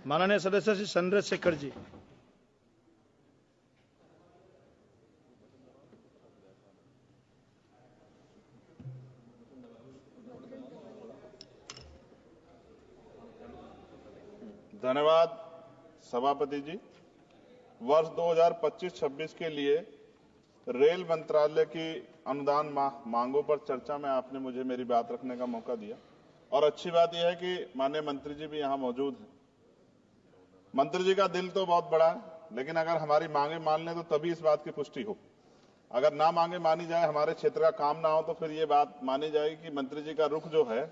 माननीय सदस्य श्री चंद्रशेखर जी। धन्यवाद सभापति जी। वर्ष 2025-26 के लिए रेल मंत्रालय की अनुदान मांगों पर चर्चा में आपने मुझे मेरी बात रखने का मौका दिया और अच्छी बात यह है कि माननीय मंत्री जी भी यहां मौजूद हैं। मंत्री जी का दिल तो बहुत बड़ा है, लेकिन अगर हमारी मांगे मान लें तो तभी इस बात की पुष्टि हो। अगर ना मांगे मानी जाए, हमारे क्षेत्र का काम ना हो, तो फिर ये बात मानी जाएगी कि मंत्री जी का रुख जो है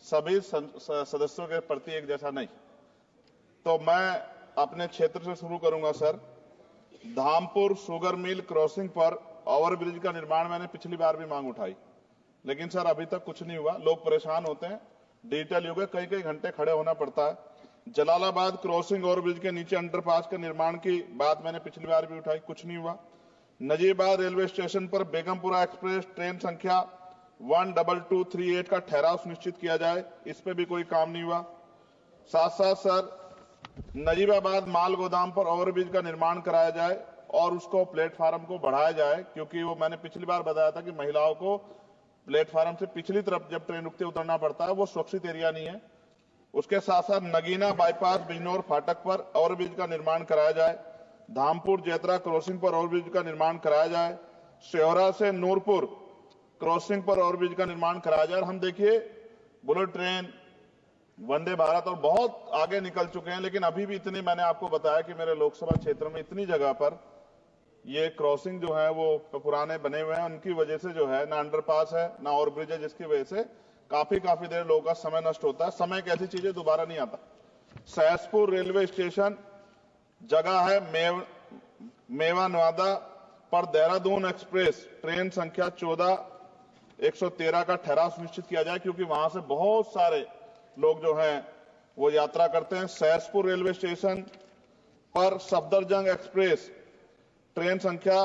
सभी सदस्यों के प्रति एक जैसा नहीं। तो मैं अपने क्षेत्र से शुरू करूंगा sir. Dhampur sugar mill crossing पर ओवरब्रिज का निर्माण मैंने पिछली बार भी मांग उठाई, लेकिन सर अभी तक कुछ नहीं हुआ। लोग परेशान होते हैं, डिजिटल युग है, कई कई घंटे खड़े होना पड़ता है। जलालाबाद क्रॉसिंग ओवरब्रिज के नीचे अंडरपास के निर्माण की बात मैंने पिछली बार भी उठाई, कुछ नहीं हुआ। नजीबाबाद रेलवे स्टेशन पर बेगमपुरा एक्सप्रेस ट्रेन संख्या 12238 का ठहराव सुनिश्चित किया जाए, इस पे भी कोई काम नहीं हुआ। साथ साथ सर नजीबाबाद माल गोदाम पर ओवरब्रिज का निर्माण कराया जाए और उसको प्लेटफार्म को बढ़ाया जाए, क्योंकि वो मैंने पिछली बार बताया था कि महिलाओं को प्लेटफार्म से पिछली तरफ जब ट्रेन रुकते उतरना पड़ता है, वो सुरक्षित एरिया नहीं है। उसके साथ साथ नगीना बाईपास बिजनौर फाटक पर ओवरब्रिज का निर्माण कराया जाए। धामपुर जेतरा क्रॉसिंग पर ओवरब्रिज का निर्माण कराया जाए। शेहरा से नूरपुर क्रॉसिंग पर ओवरब्रिज का निर्माण कराया जाए। हम देखिए बुलेट ट्रेन, वंदे भारत और बहुत आगे निकल चुके हैं, लेकिन अभी भी इतने, मैंने आपको बताया कि मेरे लोकसभा क्षेत्र में इतनी जगह पर ये क्रॉसिंग जो है वो पुराने बने हुए हैं, उनकी वजह से जो है ना अंडरपास है ना ओवरब्रिज है, जिसकी वजह से काफी देर लोगों का समय नष्ट होता है। समय एक ऐसी चीज है दोबारा नहीं आता। सहसपुर रेलवे स्टेशन जगह है मेवा नवादा पर देहरादून एक्सप्रेस ट्रेन संख्या 14113 का ठहराव सुनिश्चित किया जाए, क्योंकि वहां से बहुत सारे लोग जो हैं वो यात्रा करते हैं। सहसपुर रेलवे स्टेशन पर सफदरजंग एक्सप्रेस ट्रेन संख्या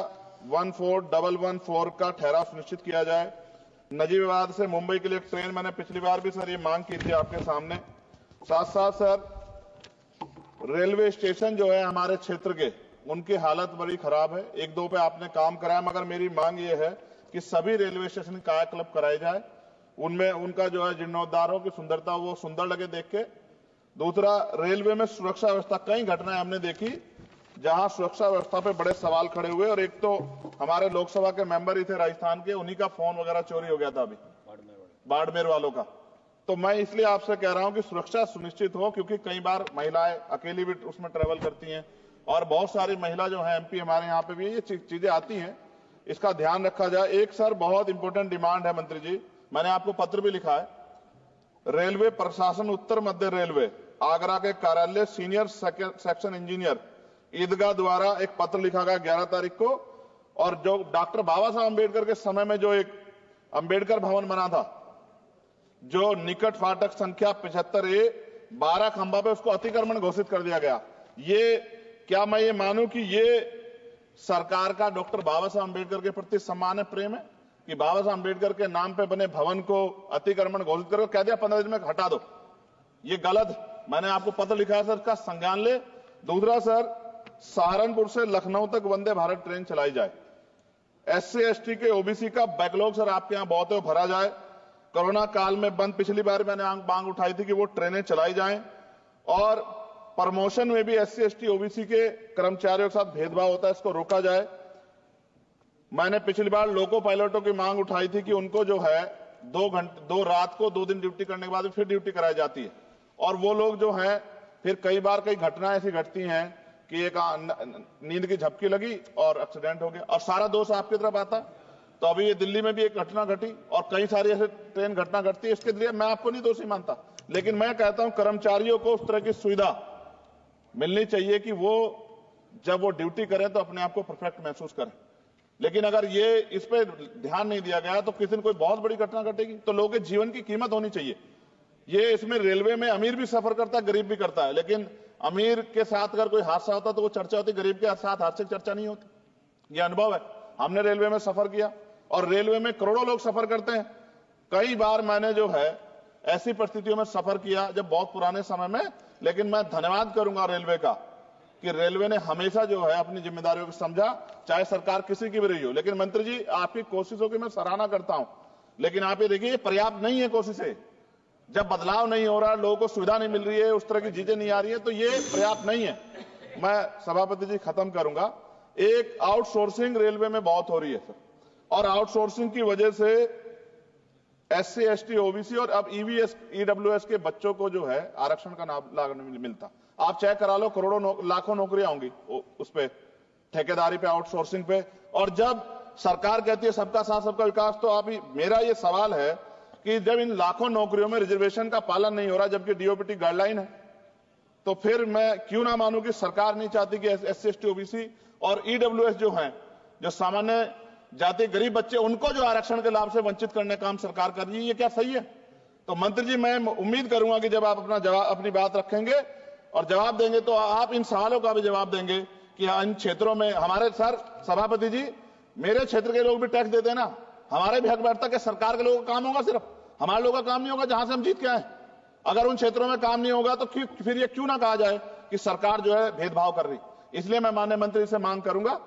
14114 का ठहराव सुनिश्चित किया जाए। नजीबाबाद से मुंबई के लिए ट्रेन, मैंने पिछली बार भी सर ये मांग की थी आपके सामने। साथ साथ सर रेलवे स्टेशन जो है हमारे क्षेत्र के, उनकी हालत बड़ी खराब है। एक दो पे आपने काम कराया, मगर मेरी मांग ये है कि सभी रेलवे स्टेशन कायाकल्प कराए जाए, उनमें उनका जो है जीर्णोद्धार हो, की सुंदरता वो सुंदर लगे देख के। दूसरा, रेलवे में सुरक्षा व्यवस्था, कई घटनाएं हमने देखी जहां सुरक्षा व्यवस्था पे बड़े सवाल खड़े हुए। और एक तो हमारे लोकसभा के मेंबर ही थे राजस्थान के, उन्हीं का फोन वगैरह चोरी हो गया था अभी बाड़मेर वालों का। तो मैं इसलिए आपसे कह रहा हूं कि सुरक्षा सुनिश्चित हो, क्योंकि कई बार महिलाएं अकेली भी उसमें ट्रेवल करती हैं और बहुत सारी महिला जो है एमपी हमारे यहाँ पे भी ये चीजें आती हैं, इसका ध्यान रखा जाए। एक सर बहुत इंपॉर्टेंट डिमांड है मंत्री जी, मैंने आपको पत्र भी लिखा है। रेलवे प्रशासन उत्तर मध्य रेलवे आगरा के कार्यालय सीनियर सेक्शन इंजीनियर ईदगाह द्वारा एक पत्र लिखा गया 11 तारीख को, और जो डॉक्टर बाबा साहब अम्बेडकर के समय में जो एक अम्बेडकर भवन बना था, जो निकट फाटक संख्या 75A 12 खंबा पे, उसको अतिक्रमण घोषित कर दिया गया। ये क्या मैं ये मानूं कि ये सरकार का डॉक्टर बाबा साहब अम्बेडकर के प्रति सम्मान है, प्रेम है, कि बाबा साहब अम्बेडकर के नाम पे बने भवन को अतिक्रमण घोषित करके कह दिया 15 दिन में हटा दो? ये गलत। मैंने आपको पत्र लिखा है सर, इसका संज्ञान ले। दूसरा सर, सहारनपुर से लखनऊ तक वंदे भारत ट्रेन चलाई जाए। SC ST के OBC का बैकलॉग सर आपके यहां बहुत है, भरा जाए। कोरोना काल में बंद, पिछली बार मैंने मांग उठाई थी कि वो ट्रेनें चलाई जाएं। और प्रमोशन में भी SC ST OBC के कर्मचारियों के साथ भेदभाव होता है, इसको रोका जाए। मैंने पिछली बार लोको पायलटों की मांग उठाई थी कि उनको जो है 2 रात को 2 दिन ड्यूटी करने के बाद फिर ड्यूटी कराई जाती है, और वो लोग जो है फिर कई बार कई घटनाएं ऐसी घटती हैं कि एक नींद की झपकी लगी और एक्सीडेंट हो गया, और सारा दोष आपकी तरफ आता। तो अभी ये दिल्ली में भी एक घटना घटी और कई सारी ऐसे ट्रेन घटना घटती है। इसके लिए मैं आपको नहीं दोषी मानता, लेकिन मैं कहता हूं कर्मचारियों को उस तरह की सुविधा मिलनी चाहिए कि वो जब वो ड्यूटी करें तो अपने आप को परफेक्ट महसूस करें। लेकिन अगर ये इस पे ध्यान नहीं दिया गया तो किसी दिन कोई बहुत बड़ी घटना घटेगी, तो लोगों के जीवन की कीमत होनी चाहिए। ये इसमें रेलवे में अमीर भी सफर करता है, गरीब भी करता है, लेकिन अमीर के साथ अगर कोई हादसा होता तो वो चर्चा होती, गरीब के साथ हादसे की चर्चा नहीं होती। ये अनुभव है, हमने रेलवे में सफर किया और रेलवे में करोड़ों लोग सफर करते हैं। कई बार मैंने जो है ऐसी परिस्थितियों में सफर किया जब बहुत पुराने समय में, लेकिन मैं धन्यवाद करूंगा रेलवे का कि रेलवे ने हमेशा जो है अपनी जिम्मेदारियों को समझा, चाहे सरकार किसी की भी रही हो। लेकिन मंत्री जी, आपकी कोशिशों की मैं सराहना करता हूं, लेकिन आप ये देखिए पर्याप्त नहीं है कोशिशें। जब बदलाव नहीं हो रहा, लोगों को सुविधा नहीं मिल रही है, उस तरह की चीजें नहीं आ रही है, तो ये पर्याप्त नहीं है। मैं सभापति जी खत्म करूंगा। एक आउटसोर्सिंग रेलवे में बहुत हो रही है सर, और आउटसोर्सिंग की वजह से SC, ST, OBC और अब EVS, EWS के बच्चों को जो है आरक्षण का लाभ नहीं मिलता। आप चेक करा लो, करोड़ों लाखों नौकरियां होंगी उस पे, ठेकेदारी पे, आउटसोर्सिंग पे। और जब सरकार कहती है सबका साथ सबका विकास, तो आप मेरा ये सवाल है कि जब इन लाखों नौकरियों में रिजर्वेशन का पालन नहीं हो रहा, जबकि DOPT गाइडलाइन है, तो फिर मैं क्यों ना मानूं कि सरकार नहीं चाहती कि SC, ST, OBC और EWS जो हैं, जो सामान्य जाति गरीब बच्चे, उनको जो आरक्षण के लाभ से वंचित करने का काम सरकार कर रही है। ये क्या सही है? तो मंत्री जी, मैं उम्मीद करूंगा कि जब आप अपनी बात रखेंगे और जवाब देंगे, तो आप इन सवालों का भी जवाब देंगे कि इन क्षेत्रों में हमारे सर सभापति जी, मेरे क्षेत्र के लोग भी टैक्स देते हैं ना, हमारे भी हक बैठता कि सरकार के लोगों का काम होगा, सिर्फ हमारे लोगों का काम नहीं होगा जहां से हम जीत के आए। अगर उन क्षेत्रों में काम नहीं होगा तो फिर ये क्यों ना कहा जाए कि सरकार जो है भेदभाव कर रही। इसलिए मैं माननीय मंत्री से मांग करूंगा,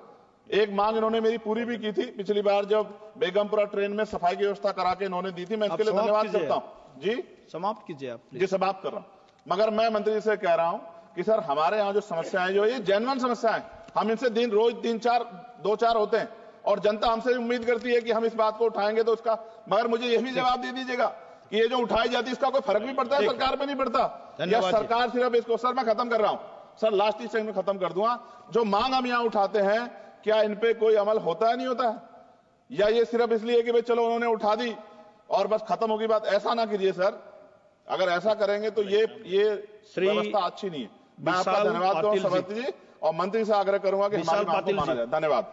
एक मांग इन्होंने मेरी पूरी भी की थी पिछली बार, जब बेगमपुरा ट्रेन में सफाई की व्यवस्था करा के इन्होंने दी थी, मैं इसके लिए धन्यवाद करता हूं जी। समाप्त कीजिए आप जी, समाप्त कर रहा हूं। मगर मैं मंत्री जी से कह रहा हूं कि सर, हमारे यहाँ जो समस्याएं जो ये जेन्युइन समस्याएं, हम इनसे रोज 2-4 होते हैं, और जनता हमसे उम्मीद करती है कि हम इस बात को उठाएंगे तो उसका, मगर मुझे यह भी जवाब दे दीजिएगा कि ये जो उठाई जाती है इसका कोई फर्क भी पड़ता है, सरकार पे नहीं पड़ता, या सरकार सिर्फ इसको। सर मैं खत्म कर रहा हूं सर, लास्ट ही सेकंड में खत्म कर दूंगा। जो मांग हम यहाँ उठाते हैं, क्या इन पे कोई अमल होता है, नहीं होता है, या ये सिर्फ इसलिए कि भाई चलो उन्होंने उठा दी और बस खत्म होगी बात? ऐसा ना कीजिए सर, अगर ऐसा करेंगे तो ये व्यवस्था अच्छी नहीं है। मैं आपका धन्यवाद दूं सभापति जी, और मंत्री से आग्रह करूंगा कि हमारी मांग को माना जाए। धन्यवाद।